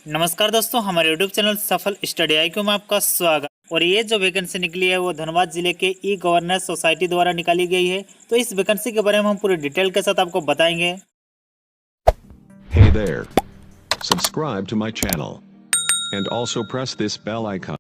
नमस्कार दोस्तों, हमारे YouTube चैनल सफल स्टडी IQ में आपका स्वागत। और ये जो वैकेंसी निकली है वो धनबाद जिले के ई गवर्नेंस सोसाइटी द्वारा निकाली गई है। तो इस वैकेंसी के बारे में हम पूरी डिटेल के साथ आपको बताएंगे। Hey there. Subscribe to my channel. And also press this bell icon.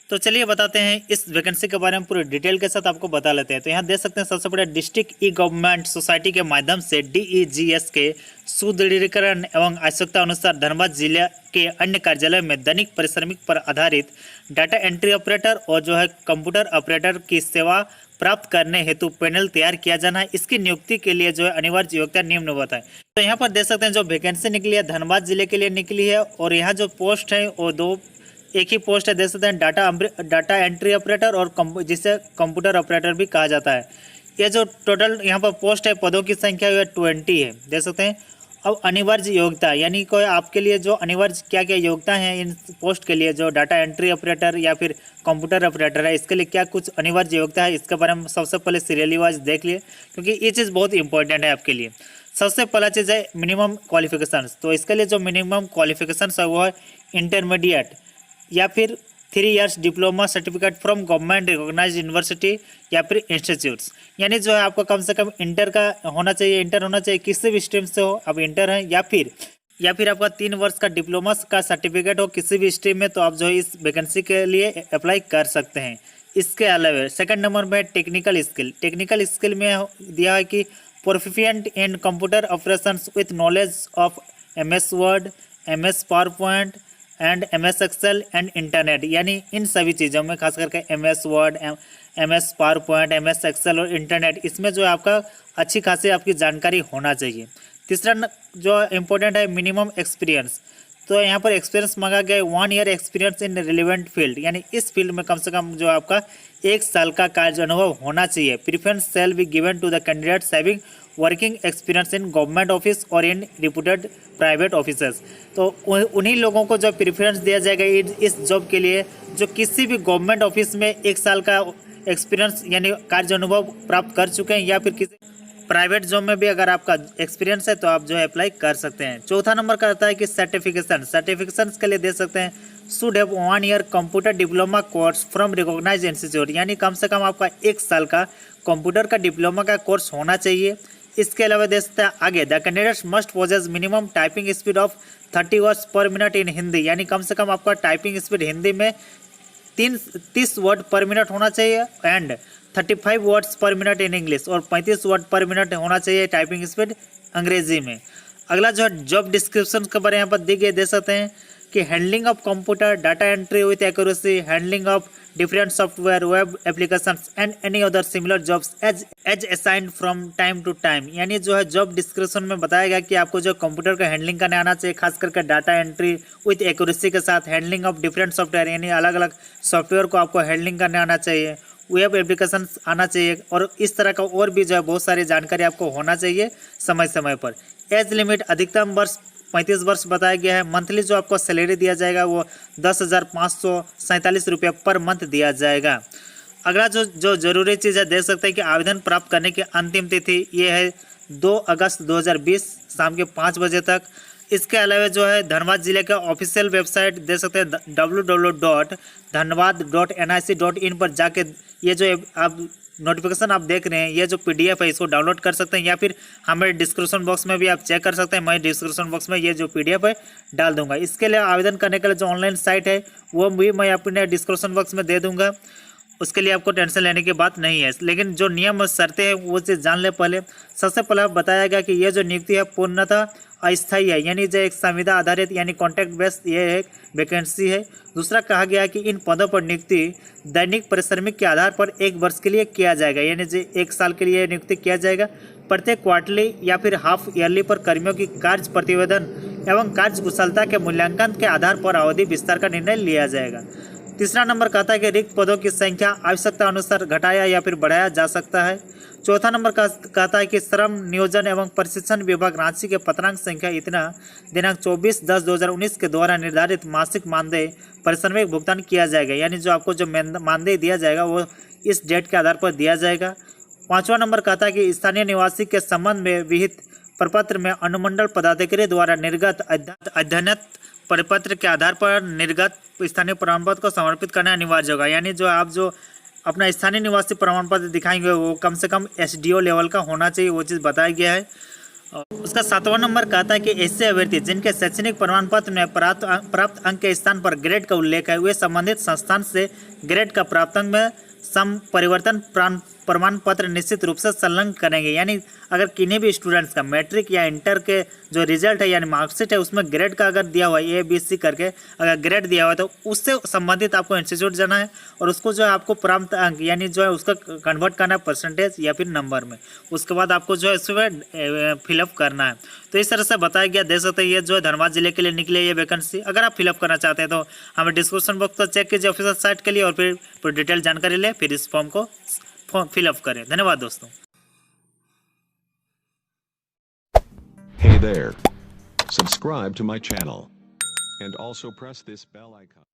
तो चलिए बताते हैं इस वैकेंसी के बारे में पूरी डिटेल के साथ आपको बता लेते हैं। तो यहाँ देख सकते हैं सबसे बड़े डिस्ट्रिक्ट ई गवर्नमेंट सोसाइटी के माध्यम से DEGS के सुदृढ़ीकरण एवं आवश्यकता अनुसार धनबाद जिले के अन्य कार्यालय में दैनिक परिश्रमिक पर आधारित डाटा एंट्री ऑपरेटर और जो है कंप्यूटर ऑपरेटर की सेवा प्राप्त करने हेतु पैनल तैयार किया जाना है। इसकी नियुक्ति के लिए जो है अनिवार्य योग्यता निम्नवत है। तो यहाँ पर देख सकते हैं जो वैकेंसी निकली है धनबाद जिले के लिए निकली है और यहाँ जो पोस्ट है वो एक ही पोस्ट है। देख सकते हैं डाटा एंट्री ऑपरेटर और जिसे कंप्यूटर ऑपरेटर भी कहा जाता है। ये जो टोटल यहाँ पर पोस्ट है पदों की संख्या 20 है, देख सकते हैं। अब अनिवार्य योग्यता यानी कोई आपके लिए जो अनिवार्य क्या क्या योग्यता है इन पोस्ट के लिए, जो डाटा एंट्री ऑपरेटर या फिर कंप्यूटर ऑपरेटर है, इसके लिए क्या कुछ अनिवार्य योग्यता है, इसके बारे में सबसे पहले सीरियली वाइज देख लिए, क्योंकि ये चीज़ बहुत इंपॉर्टेंट है आपके लिए। सबसे पहला चीज़ है मिनिमम क्वालिफिकेशंस। तो इसके लिए जो मिनिमम क्वालिफिकेशंस है वो है इंटरमीडिएट या फिर 3 years diploma certificate from government recognised university या फिर इंस्टीट्यूट्स। यानी जो है आपको कम से कम इंटर का होना चाहिए, इंटर होना चाहिए, किसी भी स्ट्रीम से हो, अब इंटर है या फिर आपका 3 वर्ष का डिप्लोमा का सर्टिफिकेट हो किसी भी स्ट्रीम में, तो आप जो है इस वैकेंसी के लिए अप्लाई कर सकते हैं। इसके अलावा सेकंड नंबर में टेक्निकल स्किल। टेक्निकल स्किल में दिया है कि proficient in computer operations with knowledge of MS Word, MS PowerPoint and MS Excel and internet. यानी इन सभी चीज़ों में खास करके MS Word, MS PowerPoint, MS Excel और इंटरनेट, इसमें जो है आपका अच्छी खासी आपकी जानकारी होना चाहिए। तीसरा जो इम्पोर्टेंट है मिनिमम एक्सपीरियंस। तो यहाँ पर एक्सपीरियंस मांगा गया है 1 year experience in relevant field, यानी इस फील्ड में कम से कम जो आपका 1 साल का कार्य अनुभव होना चाहिए। Preference shall be given to the candidates having working experience in government office और इन रिप्यूटेड प्राइवेट ऑफिसर्स। तो उन्हीं लोगों को जो प्रीफरेंस दिया जाएगा इस जॉब के लिए जो किसी भी गवर्नमेंट ऑफिस में 1 साल का एक्सपीरियंस यानी कार्य अनुभव प्राप्त कर चुके हैं, या फिर किसी प्राइवेट जॉब में भी अगर आपका एक्सपीरियंस है तो आप जो है अप्लाई कर सकते हैं। चौथा नंबर का आता है कि सर्टिफिकेशन के लिए दे सकते हैं should have 1 year computer diploma course from recognised institute, यानी कम से कम आपका 1 साल का कंप्यूटर का डिप्लोमा का कोर्स होना चाहिए। इसके अलावा दे सकते हैं आगे the candidates must possess minimum typing speed of 30 words per minute in Hindi, यानी कम से कम आपका टाइपिंग स्पीड हिंदी में 30 वर्ड पर मिनट होना चाहिए and 35 words per minute in English, और 35 वर्ड पर मिनट होना चाहिए टाइपिंग स्पीड अंग्रेजी में। अगला जो है जॉब डिस्क्रिप्शन के बारे में यहाँ पर दी गई, दे सकते हैं कि handling of computer data entry with accuracy, handling of different software web applications and any other similar jobs as assigned from time to time. यानी जो है जॉब डिस्क्रिप्शन में बताया गया कि आपको जो कंप्यूटर का हैंडलिंग करने आना चाहिए, खास करके डाटा एंट्री विथ एक्यूरेसी के साथ, हैंडलिंग ऑफ डिफरेंट सॉफ्टवेयर यानी अलग अलग सॉफ्टवेयर को आपको हैंडलिंग करने आना चाहिए, वेब एप्लीकेशन आना चाहिए, और इस तरह का और भी जो है बहुत सारी जानकारी आपको होना चाहिए समय समय पर। एज लिमिट अधिकतम वर्ष 35 वर्ष बताया गया है। मंथली जो आपको सैलरी दिया जाएगा वो 10,547 रुपये पर मंथ दिया जाएगा। अगला जो जरूरी चीज़ है देख सकते हैं कि आवेदन प्राप्त करने की अंतिम तिथि ये है 2 अगस्त 2020 शाम के 5 बजे तक। इसके अलावा जो है धनबाद जिले का ऑफिशियल वेबसाइट देख सकते हैं www.dhanbad.nic.in पर जाके ये जो आप नोटिफिकेशन आप देख रहे हैं, ये जो PDF है इसको डाउनलोड कर सकते हैं, या फिर हमारे डिस्क्रिप्शन बॉक्स में भी आप चेक कर सकते हैं। मैं डिस्क्रिप्शन बॉक्स में ये जो PDF है डाल दूंगा। इसके लिए आवेदन करने के लिए जो ऑनलाइन साइट है वो भी मैं अपने डिस्क्रिप्शन बॉक्स में दे दूंगा, उसके लिए आपको टेंशन लेने की बात नहीं है। लेकिन जो नियम और शर्तें हैं वो चीज़ जान ले पहले। सबसे पहले बताया गया कि यह जो नियुक्ति है पूर्णतः अस्थायी है, यानी जो एक संविदा आधारित यानी कॉन्ट्रैक्ट बेस्ड ये एक वैकेंसी है। दूसरा कहा गया है कि इन पदों पर नियुक्ति दैनिक परिश्रमिक के आधार पर 1 वर्ष के लिए किया जाएगा, यानी जो 1 साल के लिए नियुक्ति किया जाएगा। प्रत्येक क्वार्टरली या फिर हाफ ईयरली पर कर्मियों की कार्य प्रतिवेदन एवं कार्य कुशलता के मूल्यांकन के आधार पर अवधि विस्तार का निर्णय लिया जाएगा। तीसरा नंबर कहता है कि रिक्त पदों की संख्या आवश्यकता अनुसार घटाया या फिर बढ़ाया जा सकता है। चौथा नंबर कहता है कि श्रम नियोजन एवं प्रशिक्षण विभाग रांची के पत्रांक संख्या इतना दिनांक 24/10/2019 के द्वारा निर्धारित मासिक मानदेय परिश्रमिक भुगतान किया जाएगा, यानी जो आपको जो मानदेय दिया जाएगा वो इस डेट के आधार पर दिया जाएगा। 5वां नंबर कहता है कि स्थानीय निवासी के संबंध में विहित प्रपत्र में अनुमंडल पदाधिकारी द्वारा निर्गत अध्ययनत परिपत्र के आधार पर निर्गत स्थानीय प्रमाण पत्र को समर्पित करना अनिवार्य होगा। यानी जो आप जो अपना स्थानीय निवासी प्रमाण पत्र दिखाएंगे वो कम से कम एसडीओ लेवल का होना चाहिए, वो चीज़ बताया गया है। उसका 7वां नंबर कहता है कि ऐसे अभ्यर्थी जिनके शैक्षणिक प्रमाण पत्र में प्राप्त अंक के स्थान पर ग्रेड का उल्लेख है वे संबंधित संस्थान से ग्रेड का प्राप्त अंक में सम परिवर्तन प्रमाण पत्र निश्चित रूप से संलग्न करेंगे। यानी अगर किन्हीं भी स्टूडेंट्स का मैट्रिक या इंटर के जो रिजल्ट है यानी मार्कशीट है उसमें ग्रेड का अगर दिया हुआ है ABC करके अगर ग्रेड दिया हुआ है तो उससे संबंधित आपको इंस्टीट्यूट जाना है और उसको जो है आपको प्राप्त अंक यानी जो है उसका कन्वर्ट करना है परसेंटेज या फिर नंबर में, उसके बाद आपको जो है इसमें फिलअप करना है। तो इस तरह से बताया गया। देख सकते हैं ये जो है धनबाद जिले के लिए निकली है ये वैकेंसी। अगर आप फिलअप करना चाहते हैं तो हमें डिस्क्रिप्शन बॉक्स पर चेक कीजिए ऑफिशियल साइट के लिए और फिर डिटेल जानकारी ले फिर इस फॉर्म को फिलअप करें। धन्यवाद दोस्तों। Hey there. Subscribe to my channel. And also press this bell icon.